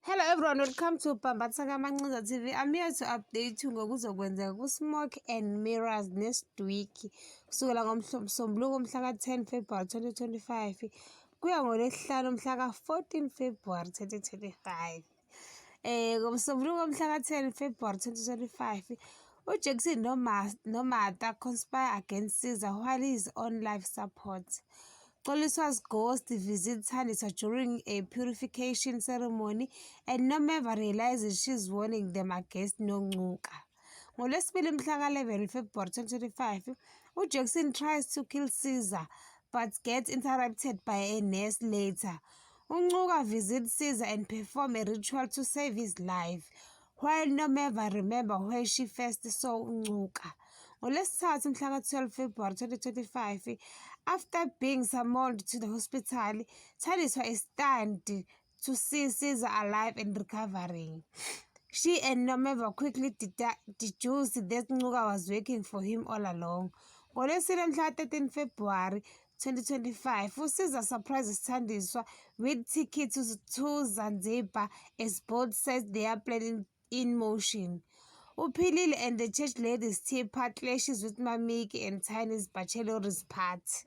Hello everyone, welcome to Pambathaka Manxiza TV. I'm here to update you ngokuzokwenzeka ku-Smoke and Mirrors next week kusukela ngoMsombuluko mhlaka 10 February 2025 kuya ngoLwesihlanu mhlaka 14 February 2025. NgoMsombuluko mhlaka 10 February 2025 uJackson noMartha conspire against Caesar while he is on life support. Xoliswa's ghost visits Thandiswa during a purification ceremony and Nomeva realizes she's warning them against Noncuka. NgoLwesibili mhlaka 11 February 2025, uJackson tries to kill Caesar but gets interrupted by a nurse later. UNcuka visits Caesar and performs a ritual to save his life, while Nomeva remembers where she first saw UNcuka. NgoLwesithathu mhlaka 12 February 2025, after being summoned to the hospital, Thandiswa is stunned to see Caesar alive and recovering. She and Nomeva quickly deduce that Ncuka was working for him all along. NgoLwesine mhlaka 13 February 2025, uCaesar surprises Thandiswa with tickets to Zanzibar as both set their plan in motion. Uphilile and the church ladies' tea clashes with Mamiki and Tiny's bachelor's party.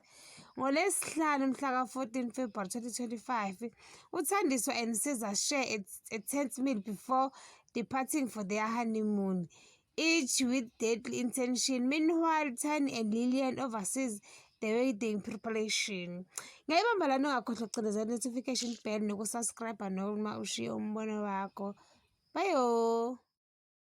NgoLwesihlanu mhlaka 14 February 2025, uThandiswa and Caesar share a tent meal before departing for their honeymoon, each with deadly intention. Meanwhile, Tiny and Lillian oversees the wedding preparation. Ngayibamba lana ungakhohlwa ukucindezela notification bell nokusubscribe noma ushiye umbono wakho. Bye.